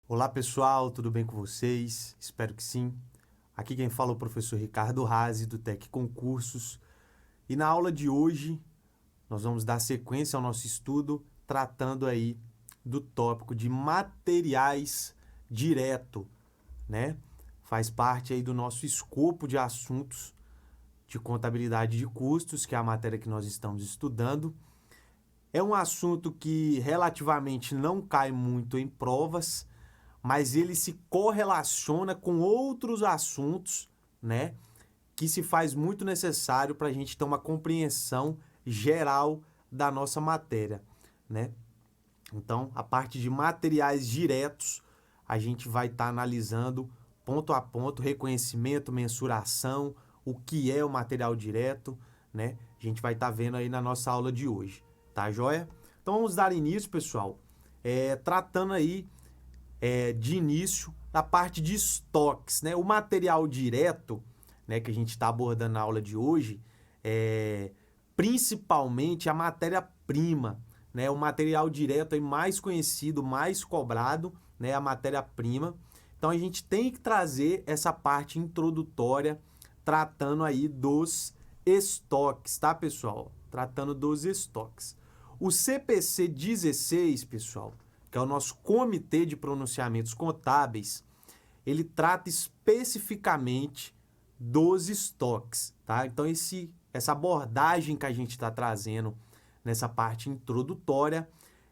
Olá pessoal, tudo bem com vocês? Espero que sim. Aqui quem fala é o professor Ricardo Razi, do Tec Concursos. E na aula de hoje, nós vamos dar sequência ao nosso estudo, tratando aí do tópico de materiais direto, né? Faz parte aí do nosso escopo de assuntos de contabilidade de custos, que é a matéria que nós estamos estudando. É um assunto que relativamente não cai muito em provas, mas ele se correlaciona com outros assuntos, né, que se faz muito necessário para a gente ter uma compreensão geral da nossa matéria, né? Então, a parte de materiais diretos, a gente vai estar analisando ponto a ponto, reconhecimento, mensuração, o que é o material direto, né? A gente vai estar vendo aí na nossa aula de hoje, tá joia? Então, vamos dar início, pessoal, tratando aí de início da parte de estoques, né? O material direto, né, que a gente está abordando na aula de hoje, principalmente a matéria-prima, né? O material direto aí mais conhecido, mais cobrado, né? A matéria-prima. Então a gente tem que trazer essa parte introdutória, tratando aí dos estoques, tá, pessoal? Tratando dos estoques. O CPC 16, pessoal, que é o nosso Comitê de Pronunciamentos Contábeis, ele trata especificamente dos estoques, tá? Então, essa abordagem que a gente está trazendo nessa parte introdutória,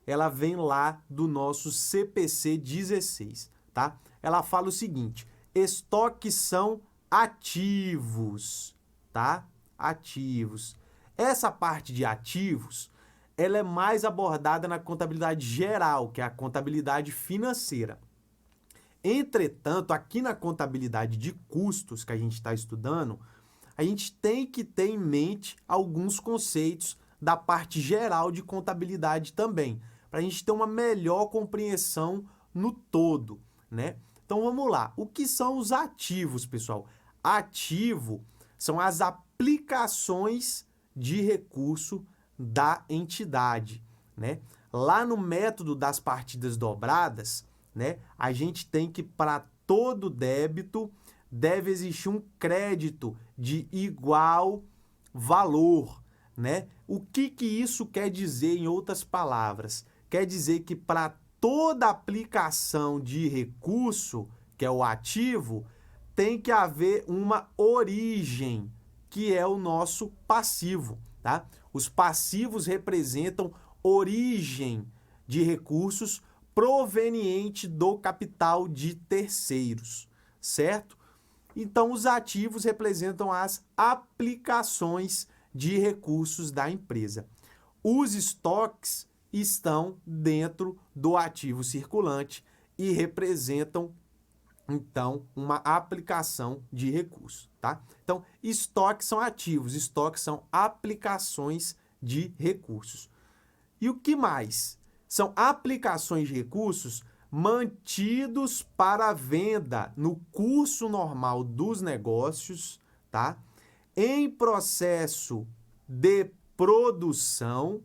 ela vem lá do nosso CPC 16, tá? Ela fala o seguinte: estoques são ativos, tá? Ativos. Essa parte de ativos, ela é mais abordada na contabilidade geral, que é a contabilidade financeira. Entretanto, aqui na contabilidade de custos que a gente está estudando, a gente tem que ter em mente alguns conceitos da parte geral de contabilidade também, para a gente ter uma melhor compreensão no todo, né? Então vamos lá. O que são os ativos, pessoal? Ativo são as aplicações de recurso da entidade, né? Lá no método das partidas dobradas, né, a gente tem que, para todo débito, deve existir um crédito de igual valor, né? O que isso quer dizer em outras palavras? Quer dizer que para toda aplicação de recurso, que é o ativo, tem que haver uma origem, que é o nosso passivo, tá? Os passivos representam origem de recursos proveniente do capital de terceiros, certo? Então, os ativos representam as aplicações de recursos da empresa. Os estoques estão dentro do ativo circulante e representam, então, uma aplicação de recurso, tá? Então, estoques são ativos, estoques são aplicações de recursos. E o que mais? São aplicações de recursos mantidos para venda no curso normal dos negócios, tá? Em processo de produção,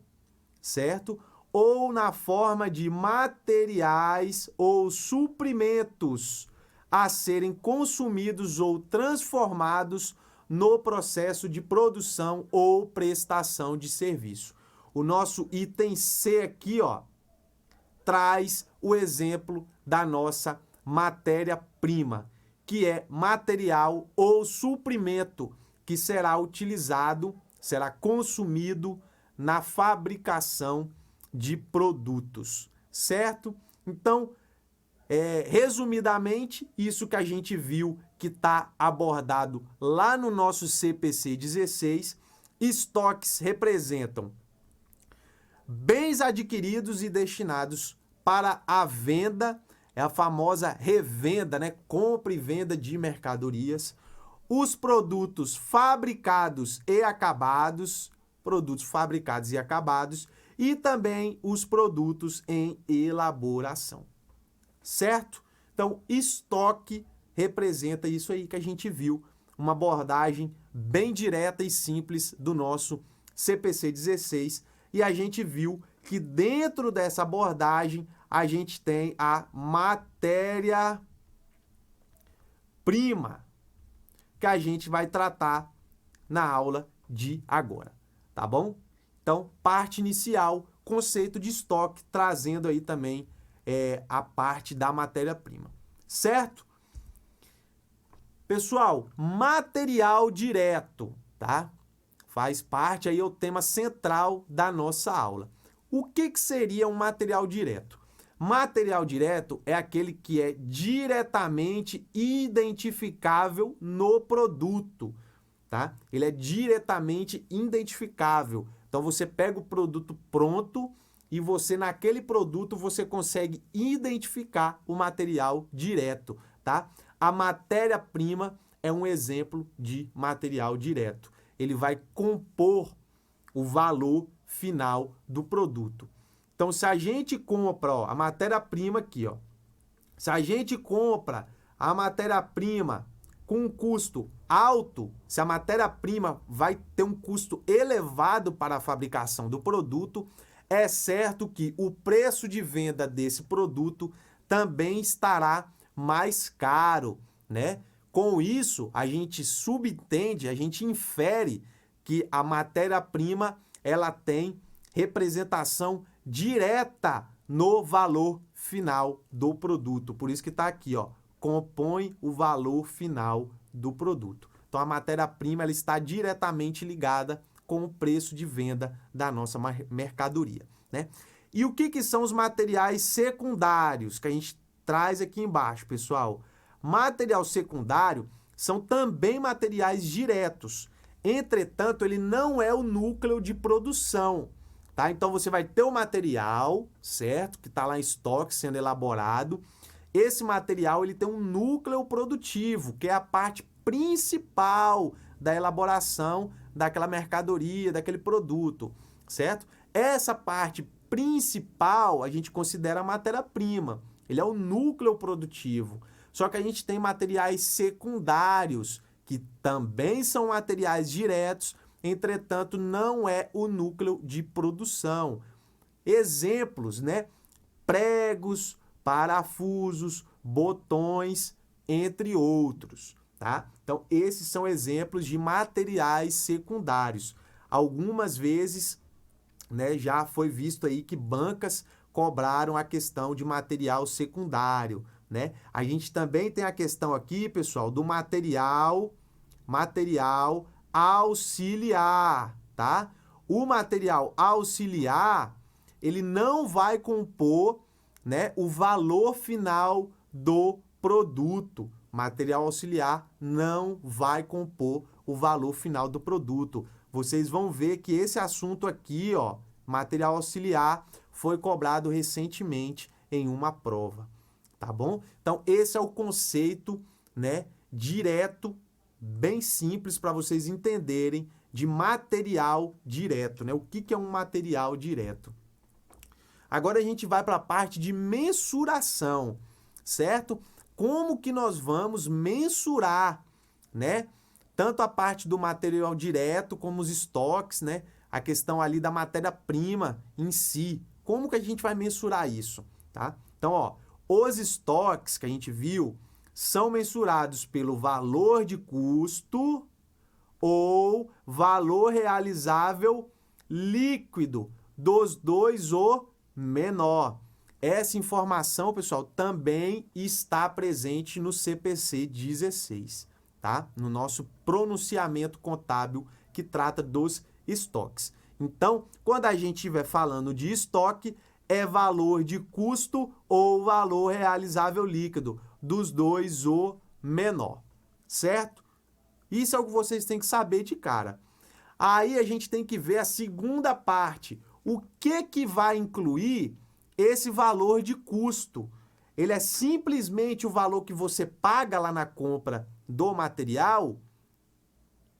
certo? Ou na forma de materiais ou suprimentos a serem consumidos ou transformados no processo de produção ou prestação de serviço. O nosso item C aqui, ó, traz o exemplo da nossa matéria-prima, que é material ou suprimento que será utilizado, será consumido na fabricação de produtos, certo? Então, resumidamente, isso que a gente viu que está abordado lá no nosso CPC 16, estoques representam bens adquiridos e destinados para a venda, é a famosa revenda, né? Compra e venda de mercadorias. Os produtos fabricados e acabados, e também os produtos em elaboração, certo? Então, estoque representa isso aí que a gente viu uma abordagem bem direta e simples do nosso CPC 16 e a gente viu que dentro dessa abordagem a gente tem a matéria-prima, que a gente vai tratar na aula de agora, tá bom? Então, parte inicial, conceito de estoque, trazendo aí também a parte da matéria-prima, certo? Pessoal, material direto, tá? Faz parte aí, é o tema central da nossa aula. O que seria um material direto? Material direto é aquele que é diretamente identificável no produto, tá? Ele é diretamente identificável. Então você pega o produto pronto e você naquele produto você consegue identificar o material direto, tá? A matéria-prima é um exemplo de material direto. Ele vai compor o valor final do produto. Então, se a gente compra a matéria-prima aqui, ó, se a gente compra a matéria-prima com um custo alto, se a matéria-prima vai ter um custo elevado para a fabricação do produto, é certo que o preço de venda desse produto também estará mais caro, né? Com isso, a gente subentende, a gente infere que a matéria-prima ela tem representação direta no valor final do produto. Por isso que está aqui, ó, compõe o valor final do produto. Então, a matéria-prima ela está diretamente ligada com o preço de venda da nossa mercadoria, né? E o que são os materiais secundários que a gente traz aqui embaixo, pessoal? Material secundário são também materiais diretos. Entretanto, ele não é o núcleo de produção, tá? Então, você vai ter o material, certo? Que está lá em estoque, sendo elaborado. Esse material, ele tem um núcleo produtivo, que é a parte principal da elaboração daquela mercadoria, daquele produto, certo? Essa parte principal, a gente considera a matéria-prima. Ele é o núcleo produtivo. Só que a gente tem materiais secundários, que também são materiais diretos, entretanto, não é o núcleo de produção. Exemplos, né? Pregos, parafusos, botões, entre outros, tá? Então, esses são exemplos de materiais secundários. Algumas vezes, né, já foi visto aí que bancas cobraram a questão de material secundário, né? A gente também tem a questão aqui, pessoal, do material auxiliar, tá? O material auxiliar, ele não vai compor, né, o valor final do produto. Material auxiliar não vai compor o valor final do produto. Vocês vão ver que esse assunto aqui, ó, material auxiliar, foi cobrado recentemente em uma prova, tá bom? Então, esse é o conceito, né, direto, bem simples para vocês entenderem de material direto, né? O que é um material direto? Agora a gente vai para a parte de mensuração, certo? Como que nós vamos mensurar, né? Tanto a parte do material direto como os estoques, né? A questão ali da matéria-prima em si. Como que a gente vai mensurar isso, tá? Então, ó, os estoques que a gente viu são mensurados pelo valor de custo ou valor realizável líquido, dos dois o menor. Essa informação, pessoal, também está presente no CPC 16, tá? No nosso pronunciamento contábil que trata dos estoques. Então, quando a gente estiver falando de estoque, é valor de custo ou valor realizável líquido, dos dois o menor, certo? Isso é o que vocês têm que saber de cara. Aí a gente tem que ver a segunda parte. O que vai incluir esse valor de custo? Ele é simplesmente o valor que você paga lá na compra do material?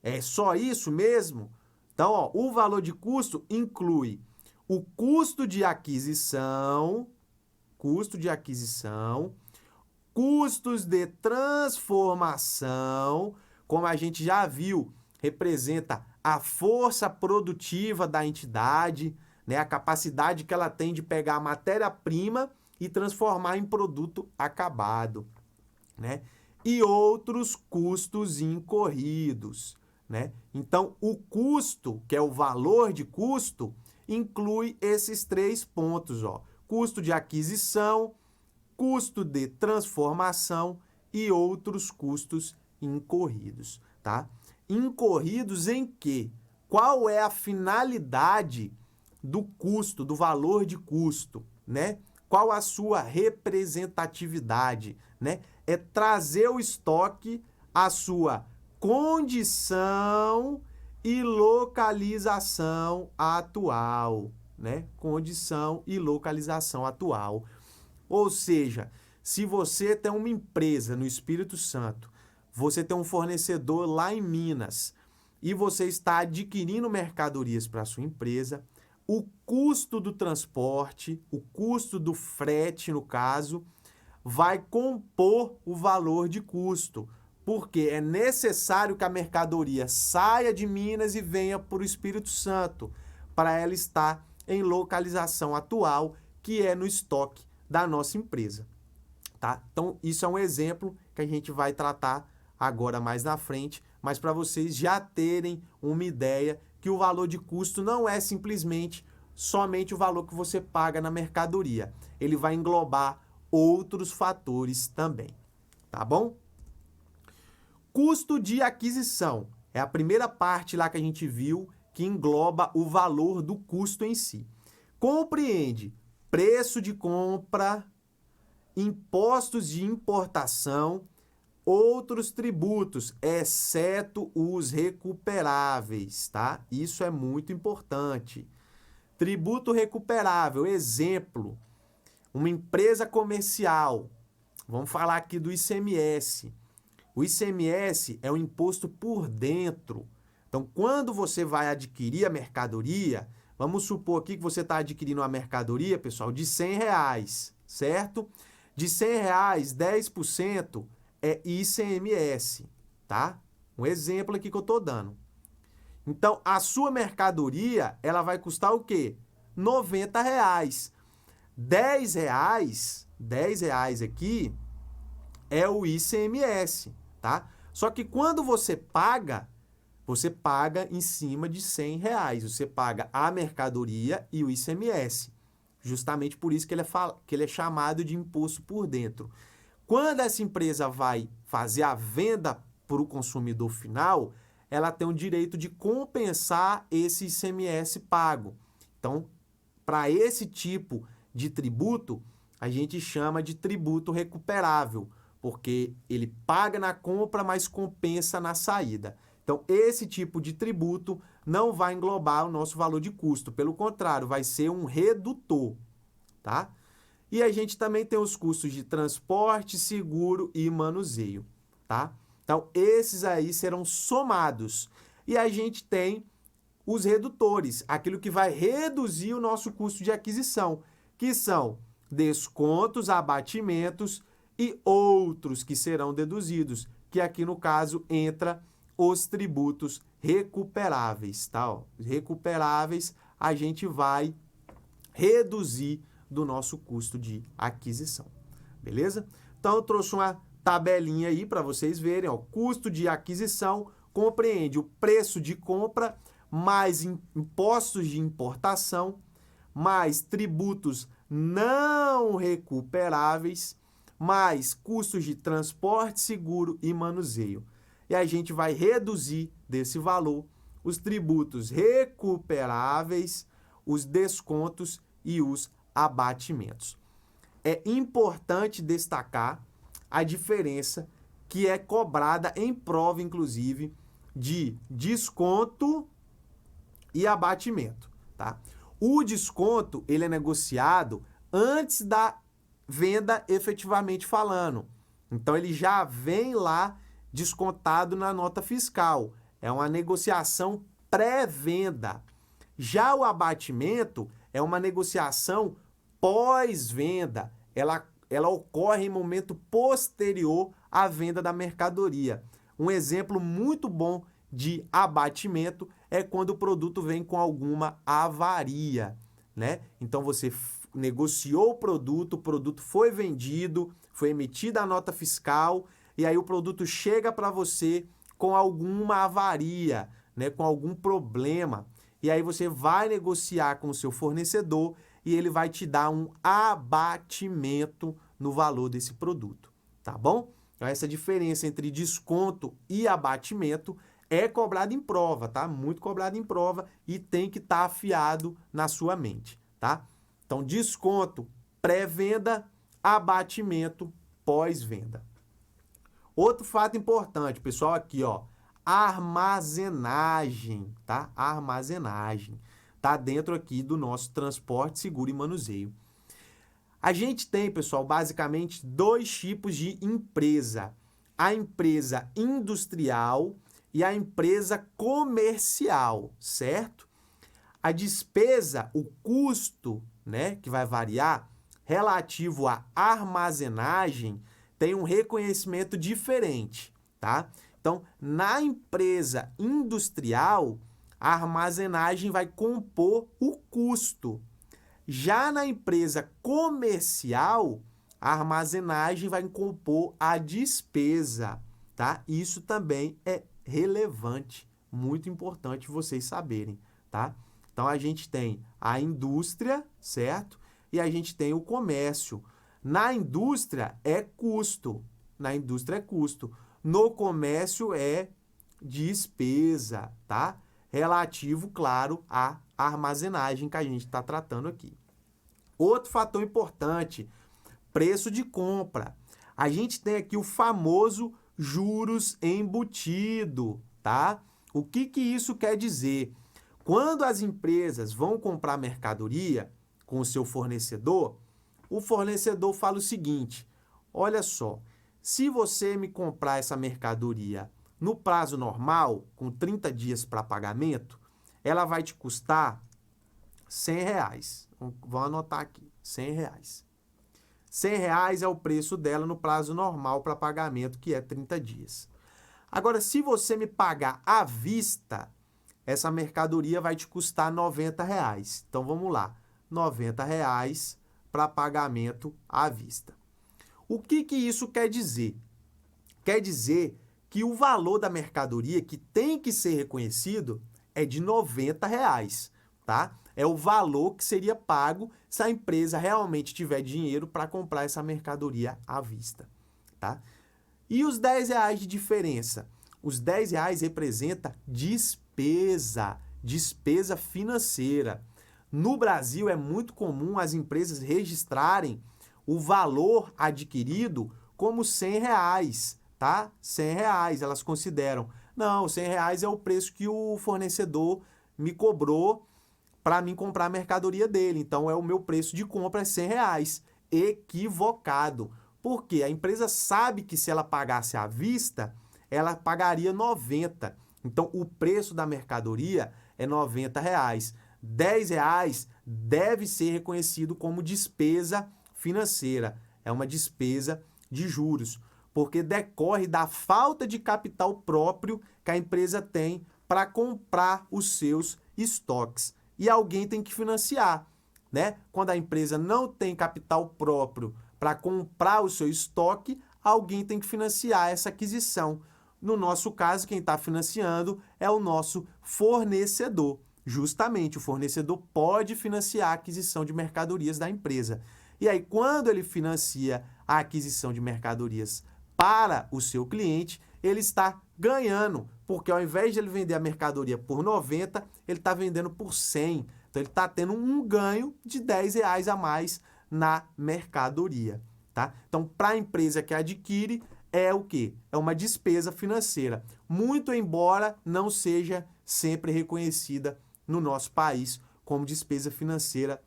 É só isso mesmo? Então, ó, o valor de custo inclui o custo de aquisição, custos de transformação, como a gente já viu, representa a força produtiva da entidade, né? A capacidade que ela tem de pegar a matéria-prima e transformar em produto acabado, né? E outros custos incorridos, né? Então, o custo, que é o valor de custo, inclui esses 3 pontos, ó. Custo de aquisição, custo de transformação e outros custos incorridos, tá? Incorridos em quê? Qual é a finalidade do custo, do valor de custo, né? Qual a sua representatividade, né? É trazer o estoque à sua condição e localização atual, né? Condição e localização atual. Ou seja, se você tem uma empresa no Espírito Santo, você tem um fornecedor lá em Minas e você está adquirindo mercadorias para a sua empresa, o custo do transporte, o custo do frete, no caso, vai compor o valor de custo, porque é necessário que a mercadoria saia de Minas e venha para o Espírito Santo, para ela estar em localização atual, que é no estoque da nossa empresa, tá? Então, isso é um exemplo que a gente vai tratar agora mais na frente, mas para vocês já terem uma ideia que o valor de custo não é simplesmente somente o valor que você paga na mercadoria. Ele vai englobar outros fatores também, tá bom? Custo de aquisição é a primeira parte lá que a gente viu que engloba o valor do custo em si. Compreende preço de compra, impostos de importação, outros tributos, exceto os recuperáveis, tá? Isso é muito importante. Tributo recuperável, exemplo, uma empresa comercial, vamos falar aqui do ICMS. O ICMS é um imposto por dentro. Então, quando você vai adquirir a mercadoria, vamos supor aqui que você está adquirindo uma mercadoria, pessoal, de R$100, certo? De R$100, 10% é ICMS, tá? Um exemplo aqui que eu estou dando. Então, a sua mercadoria, ela vai custar o quê? R$90. R$10 aqui é o ICMS, tá? Só que quando você paga em cima de R$100. Você paga a mercadoria e o ICMS. Justamente por isso que ele é chamado de imposto por dentro. Quando essa empresa vai fazer a venda para o consumidor final, ela tem o direito de compensar esse ICMS pago. Então, para esse tipo de tributo, a gente chama de tributo recuperável, porque ele paga na compra, mas compensa na saída. Então, esse tipo de tributo não vai englobar o nosso valor de custo, pelo contrário, vai ser um redutor, tá? E a gente também tem os custos de transporte, seguro e manuseio, tá? Então, esses aí serão somados. E a gente tem os redutores, aquilo que vai reduzir o nosso custo de aquisição, que são descontos, abatimentos e outros que serão deduzidos, que aqui no caso entra os tributos recuperáveis, tá? Ó, recuperáveis a gente vai reduzir do nosso custo de aquisição, beleza? Então eu trouxe uma tabelinha aí para vocês verem, ó, custo de aquisição compreende o preço de compra mais impostos de importação, mais tributos não recuperáveis, mais custos de transporte, seguro e manuseio. E a gente vai reduzir desse valor os tributos recuperáveis, os descontos e os abatimentos. É importante destacar a diferença que é cobrada em prova, inclusive, de desconto e abatimento, tá? O desconto, ele é negociado antes da venda efetivamente falando. Então, ele já vem lá descontado na nota fiscal. É uma negociação pré-venda. Já o abatimento é uma negociação pós-venda. Ela ocorre em momento posterior à venda da mercadoria. Um exemplo muito bom de abatimento é quando o produto vem com alguma avaria, né? Então você negociou o produto foi vendido, foi emitida a nota fiscal e aí o produto chega para você com alguma avaria, né? Com algum problema. E aí você vai negociar com o seu fornecedor e ele vai te dar um abatimento no valor desse produto, tá bom? Então, essa diferença entre desconto e abatimento é cobrado em prova, tá? Muito cobrado em prova e tem que estar afiado na sua mente, tá? Então, desconto pré-venda, abatimento pós-venda. Outro fato importante, pessoal, aqui, ó, armazenagem, tá? Armazenagem. Tá dentro aqui do nosso transporte, seguro e manuseio. A gente tem, pessoal, basicamente dois tipos de empresa. A empresa industrial e a empresa comercial, certo? A despesa, o custo, né, que vai variar, relativo à armazenagem, tem um reconhecimento diferente, tá? Então, na empresa industrial, a armazenagem vai compor o custo. Já na empresa comercial, a armazenagem vai compor a despesa, tá? Isso também é relevante, muito importante vocês saberem, tá? Então, a gente tem a indústria, certo? E a gente tem o comércio. Na indústria é custo. Na indústria é custo. No comércio é despesa, tá? Relativo, claro, à armazenagem que a gente está tratando aqui. Outro fator importante, preço de compra. A gente tem aqui o famoso juros embutido, tá? O que isso quer dizer? Quando as empresas vão comprar mercadoria com o seu fornecedor, o fornecedor fala o seguinte: olha só, se você me comprar essa mercadoria no prazo normal, com 30 dias para pagamento, ela vai te custar R$100. Vamos anotar aqui, R$100. R$100 é o preço dela no prazo normal para pagamento, que é 30 dias. Agora, se você me pagar à vista, essa mercadoria vai te custar R$90. Então, vamos lá, R$90 para pagamento à vista. O que isso quer dizer? Quer dizer que o valor da mercadoria que tem que ser reconhecido é de R$90, tá? É o valor que seria pago se a empresa realmente tiver dinheiro para comprar essa mercadoria à vista, tá? E os R$10 de diferença? Os R$10 representa despesa financeira. No Brasil é muito comum as empresas registrarem o valor adquirido como R$100, tá? R$100, elas consideram. Não, R$100 é o preço que o fornecedor me cobrou para mim comprar a mercadoria dele. Então, o meu preço de compra é R$100. Equivocado. Porque a empresa sabe que se ela pagasse à vista, ela pagaria R$90. Então, o preço da mercadoria é R$90. R$10 deve ser reconhecido como despesa financeira. É uma despesa de juros, porque decorre da falta de capital próprio que a empresa tem para comprar os seus estoques. E alguém tem que financiar, né? Quando a empresa não tem capital próprio para comprar o seu estoque, alguém tem que financiar essa aquisição. No nosso caso, quem está financiando é o nosso fornecedor. Justamente, o fornecedor pode financiar a aquisição de mercadorias da empresa. E aí, quando ele financia a aquisição de mercadorias para o seu cliente, ele está ganhando, porque ao invés de ele vender a mercadoria por 90, ele está vendendo por 100. Então, ele está tendo um ganho de R$10 a mais na mercadoria, tá? Então, para a empresa que adquire, é o quê? É uma despesa financeira, muito embora não seja sempre reconhecida no nosso país como despesa financeira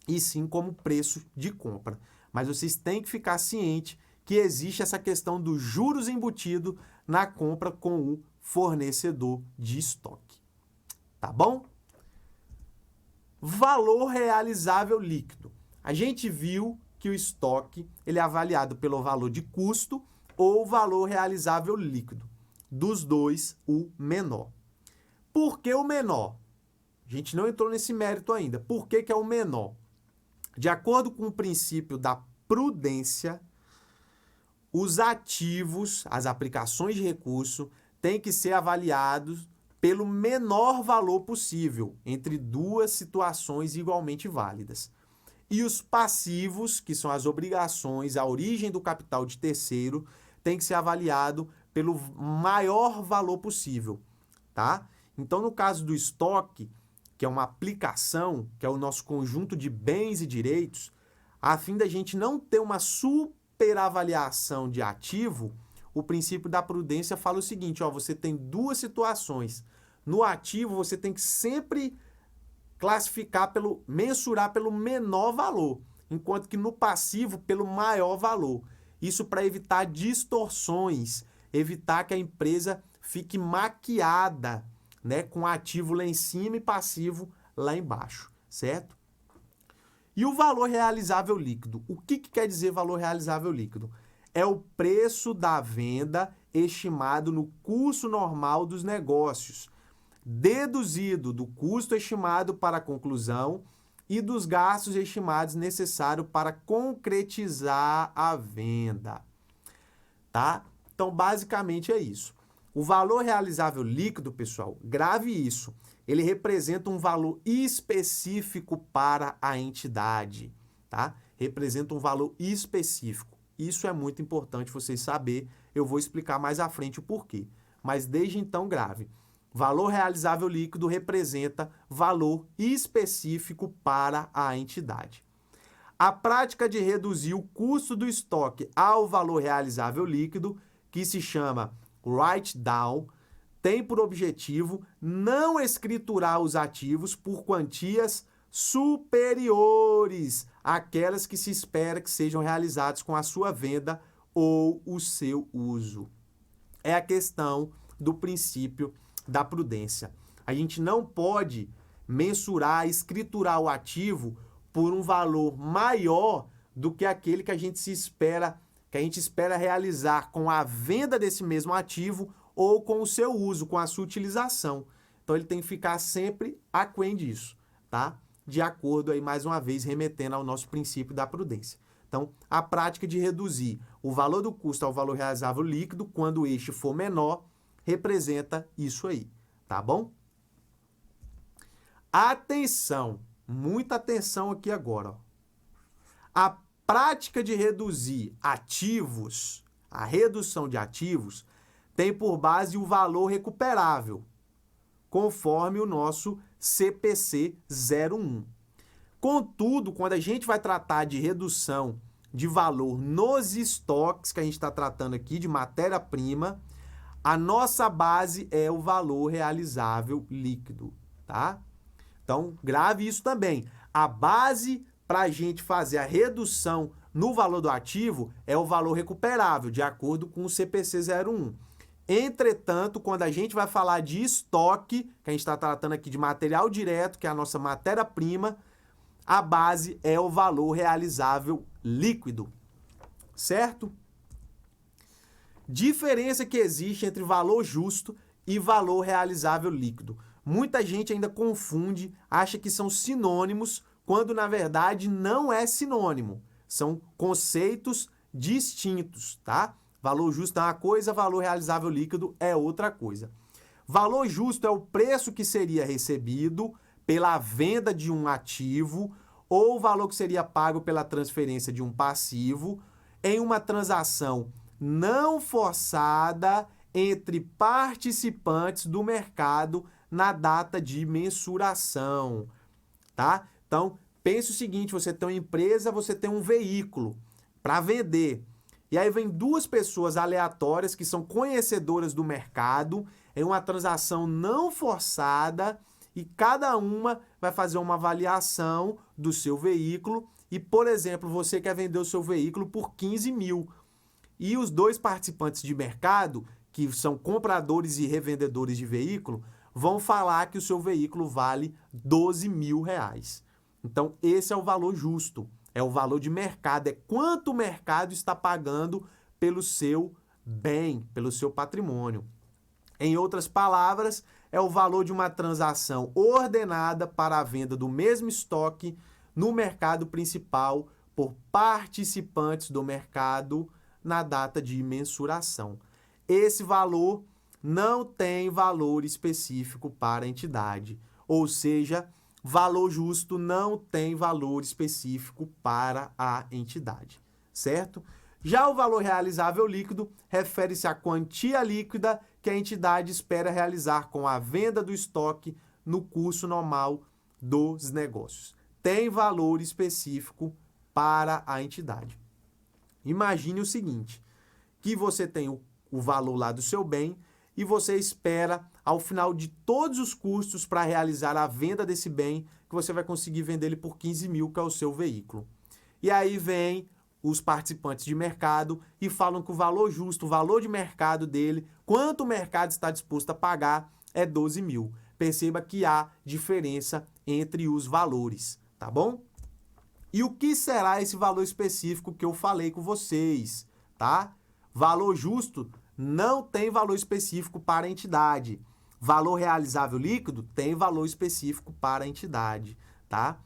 e sim como preço de compra. Mas vocês têm que ficar cientes que existe essa questão do juros embutido na compra com o fornecedor de estoque. Tá bom? Valor realizável líquido. A gente viu que o estoque ele é avaliado pelo valor de custo ou valor realizável líquido. dos dois, o menor. Por que o menor? A gente não entrou nesse mérito ainda. Por que é o menor? De acordo com o princípio da prudência, os ativos, as aplicações de recurso, têm que ser avaliados pelo menor valor possível, entre duas situações igualmente válidas. E os passivos, que são as obrigações, a origem do capital de terceiro, tem que ser avaliado pelo maior valor possível, tá? Então, no caso do estoque, que é uma aplicação, que é o nosso conjunto de bens e direitos, a fim da gente não ter uma superavaliação de ativo, o princípio da prudência fala o seguinte, ó, você tem duas situações. No ativo, você tem que sempre mensurar pelo menor valor, enquanto que no passivo, pelo maior valor. Isso para evitar distorções, evitar que a empresa fique maquiada, né, com ativo lá em cima e passivo lá embaixo, certo? E o valor realizável líquido? O que quer dizer valor realizável líquido? É o preço da venda estimado no curso normal dos negócios, deduzido do custo estimado para a conclusão e dos gastos estimados necessários para concretizar a venda, tá? Então, basicamente é isso. O valor realizável líquido, pessoal, grave isso, ele representa um valor específico para a entidade, tá? Representa um valor específico. Isso é muito importante vocês saberem, eu vou explicar mais à frente o porquê. Mas desde então, grave. Valor realizável líquido representa valor específico para a entidade. A prática de reduzir o custo do estoque ao valor realizável líquido, que se chama write-down, tem por objetivo não escriturar os ativos por quantias superiores àquelas que se espera que sejam realizadas com a sua venda ou o seu uso. É a questão do princípio da prudência. A gente não pode mensurar, escriturar o ativo por um valor maior do que aquele que a gente espera realizar com a venda desse mesmo ativo ou com o seu uso, com a sua utilização. Então ele tem que ficar sempre aquém disso, tá? De acordo aí, mais uma vez, remetendo ao nosso princípio da prudência. Então, a prática de reduzir o valor do custo ao valor realizável líquido, quando este for menor, representa isso aí, tá bom? Atenção, muita atenção aqui agora, ó. A prática de reduzir ativos, a redução de ativos, tem por base o valor recuperável, conforme o nosso CPC 01. Contudo, quando a gente vai tratar de redução de valor nos estoques, que a gente está tratando aqui de matéria-prima, a nossa base é o valor realizável líquido, tá? Então, grave isso também. A base para a gente fazer a redução no valor do ativo é o valor recuperável, de acordo com o CPC 01. Entretanto, quando a gente vai falar de estoque, que a gente está tratando aqui de material direto, que é a nossa matéria-prima, a base é o valor realizável líquido, certo? Diferença que existe entre valor justo e valor realizável líquido. Muita gente ainda confunde, acha que são sinônimos, quando na verdade não é sinônimo. São conceitos distintos, tá? Valor justo é uma coisa, valor realizável líquido é outra coisa. Valor justo é o preço que seria recebido pela venda de um ativo ou o valor que seria pago pela transferência de um passivo em uma transação não forçada entre participantes do mercado na data de mensuração, tá? Então, pense o seguinte, você tem uma empresa, você tem um veículo para vender. E aí vem duas pessoas aleatórias que são conhecedoras do mercado em uma transação não forçada e cada uma vai fazer uma avaliação do seu veículo e, por exemplo, você quer vender o seu veículo por 15 mil. E os dois participantes de mercado, que são compradores e revendedores de veículo, vão falar que o seu veículo vale 12 mil reais. Então, esse é o valor justo. É o valor de mercado, é quanto o mercado está pagando pelo seu bem, pelo seu patrimônio. Em outras palavras, é o valor de uma transação ordenada para a venda do mesmo estoque no mercado principal por participantes do mercado na data de mensuração. Esse valor não tem valor específico para a entidade, ou seja, valor justo não tem valor específico para a entidade, certo? Já o valor realizável líquido refere-se à quantia líquida que a entidade espera realizar com a venda do estoque no curso normal dos negócios. Tem valor específico para a entidade. Imagine o seguinte, que você tem o valor lá do seu bem e você espera, ao final de todos os custos para realizar a venda desse bem, que você vai conseguir vender ele por 15 mil, que é o seu veículo. E aí vem os participantes de mercado e falam que o valor justo, o valor de mercado dele, quanto o mercado está disposto a pagar, é 12 mil. Perceba que há diferença entre os valores, tá bom? E o que será esse valor específico que eu falei com vocês, tá? Valor justo não tem valor específico para a entidade. Valor realizável líquido tem valor específico para a entidade, tá?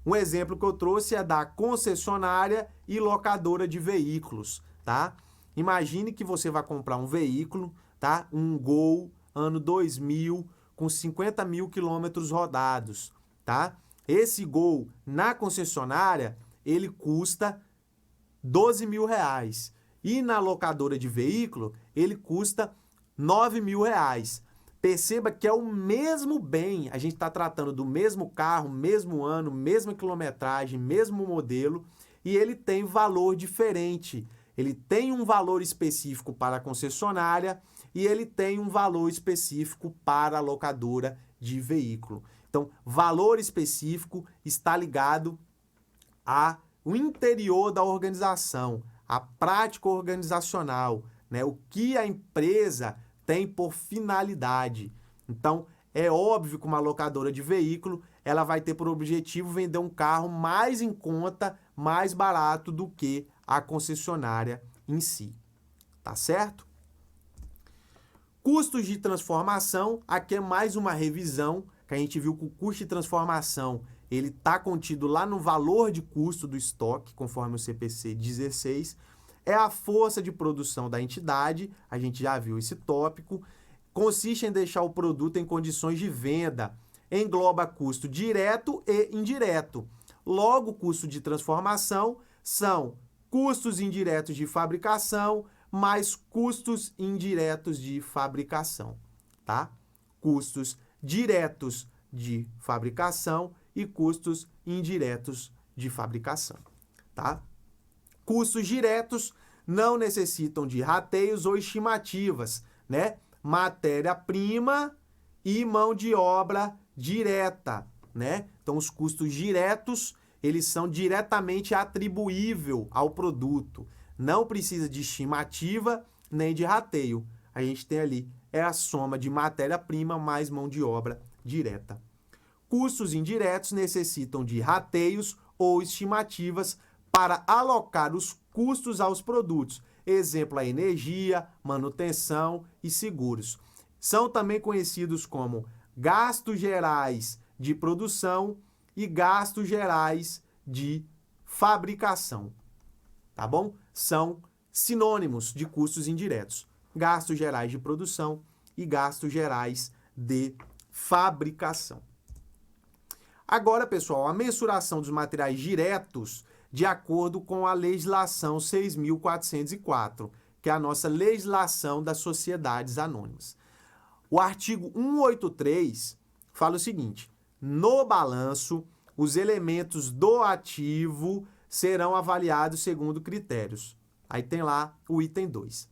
Um exemplo que eu trouxe é da concessionária e locadora de veículos, tá? Imagine que você vai comprar um veículo, tá? Um Gol, ano 2000, com 50 mil quilômetros rodados, tá? Esse Gol, na concessionária, ele custa 12 mil reais. E na locadora de veículo, ele custa 9 mil reais. Perceba que é o mesmo bem, a gente está tratando do mesmo carro, mesmo ano, mesma quilometragem, mesmo modelo, e ele tem valor diferente. Ele tem um valor específico para a concessionária e ele tem um valor específico para a locadora de veículo. Então, valor específico está ligado ao interior da organização, à prática organizacional, né? O que a empresa tem por finalidade. Então, é óbvio que uma locadora de veículo, ela vai ter por objetivo vender um carro mais em conta, mais barato do que a concessionária em si. Tá certo? Custos de transformação, aqui é mais uma revisão, que a gente viu que o custo de transformação, ele está contido lá no valor de custo do estoque, conforme o CPC 16, é a força de produção da entidade, a gente já viu esse tópico, consiste em deixar o produto em condições de venda, engloba custo direto e indireto. Logo, custo de transformação são custos indiretos de fabricação mais custos indiretos de fabricação, tá? Custos diretos de fabricação e custos indiretos de fabricação, tá? Custos diretos não necessitam de rateios ou estimativas, né? Matéria-prima e mão de obra direta, né? Então, os custos diretos, eles são diretamente atribuíveis ao produto. Não precisa de estimativa nem de rateio. A gente tem ali, é a soma de matéria-prima mais mão de obra direta. Custos indiretos necessitam de rateios ou estimativas para alocar os custos aos produtos. Exemplo, a energia, manutenção e seguros. São também conhecidos como gastos gerais de produção e gastos gerais de fabricação. Tá bom? São sinônimos de custos indiretos. Gastos gerais de produção e gastos gerais de fabricação. Agora, pessoal, a mensuração dos materiais diretos de acordo com a legislação 6.404, que é a nossa legislação das sociedades anônimas. O artigo 183 fala o seguinte: no balanço, os elementos do ativo serão avaliados segundo critérios. Aí tem lá o item 2.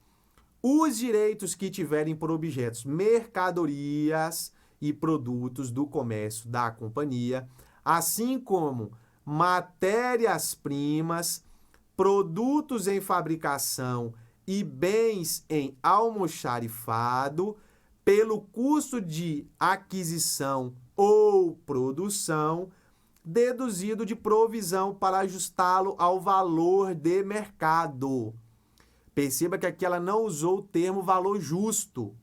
Os direitos que tiverem por objetos mercadorias e produtos do comércio da companhia, assim como matérias-primas, produtos em fabricação e bens em almoxarifado, pelo custo de aquisição ou produção, deduzido de provisão para ajustá-lo ao valor de mercado. Perceba que aqui ela não usou o termo valor justo,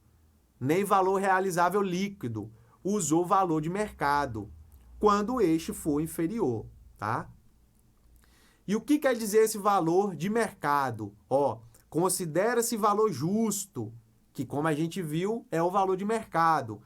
nem valor realizável líquido. Usou valor de mercado, quando este for inferior, tá? E o que quer dizer esse valor de mercado? Considera-se valor justo, que como a gente viu, é o valor de mercado.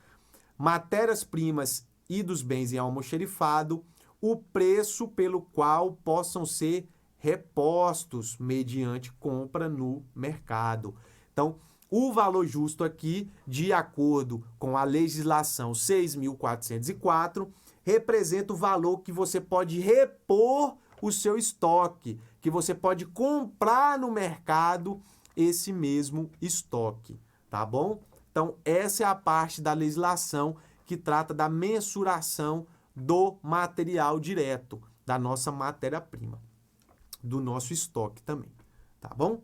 Matérias-primas e dos bens em almoxerifado, o preço pelo qual possam ser repostos mediante compra no mercado. Então, o valor justo aqui, de acordo com a legislação 6.404, representa o valor que você pode repor o seu estoque, que você pode comprar no mercado esse mesmo estoque, tá bom? Então, essa é a parte da legislação que trata da mensuração do material direto, da nossa matéria-prima, do nosso estoque também, tá bom?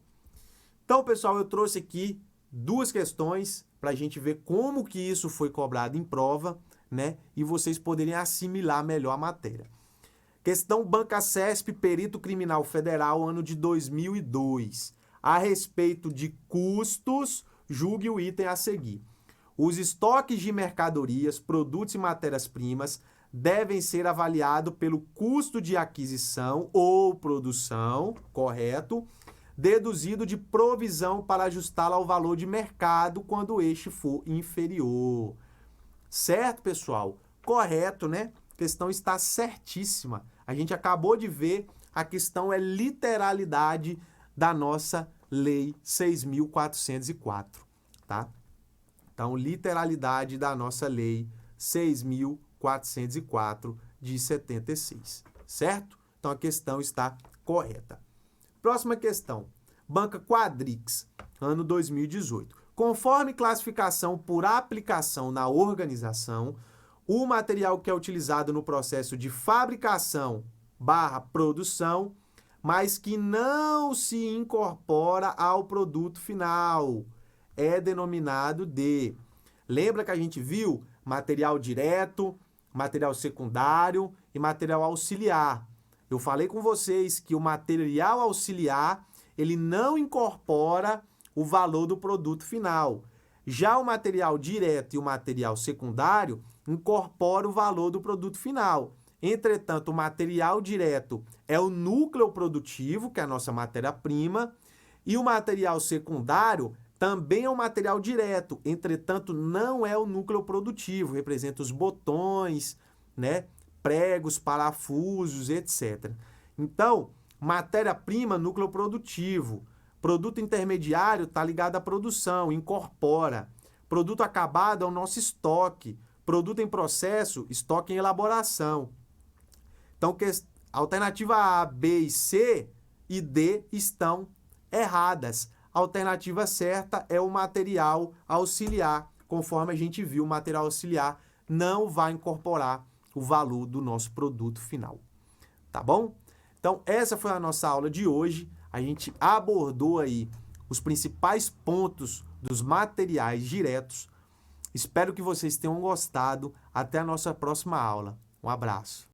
Então, pessoal, eu trouxe aqui 2 questões para a gente ver como que isso foi cobrado em prova, né? E vocês poderem assimilar melhor a matéria. Questão Banca-CESP, Perito Criminal Federal, ano de 2002. A respeito de custos, julgue o item a seguir. Os estoques de mercadorias, produtos e matérias-primas devem ser avaliados pelo custo de aquisição ou produção, correto? Deduzido de provisão para ajustá-la ao valor de mercado quando este for inferior. Certo, pessoal? Correto, né? A questão está certíssima. A gente acabou de ver, a questão é literalidade da nossa Lei 6.404, tá? Então, literalidade da nossa Lei 6.404 de 76, certo? Então, a questão está correta. Próxima questão. Banca Quadrix, ano 2018. Conforme classificação por aplicação na organização, o material que é utilizado no processo de fabricação/produção, mas que não se incorpora ao produto final, é denominado de... Lembra que a gente viu material direto, material secundário e material auxiliar. Eu falei com vocês que o material auxiliar, ele não incorpora o valor do produto final. Já o material direto e o material secundário incorpora o valor do produto final. Entretanto, o material direto é o núcleo produtivo, que é a nossa matéria-prima, e o material secundário também é um material direto, entretanto, não é o núcleo produtivo, representa os botões, né, pregos, parafusos, etc. Então, matéria-prima, núcleo produtivo. Produto intermediário está ligado à produção, incorpora. Produto acabado é o nosso estoque. Produto em processo, estoque em elaboração. Então, alternativa A, B e C e D estão erradas. A alternativa certa é o material auxiliar. Conforme a gente viu, o material auxiliar não vai incorporar o valor do nosso produto final. Tá bom? Então, essa foi a nossa aula de hoje. A gente abordou aí os principais pontos dos materiais diretos. Espero que vocês tenham gostado. Até a nossa próxima aula. Um abraço.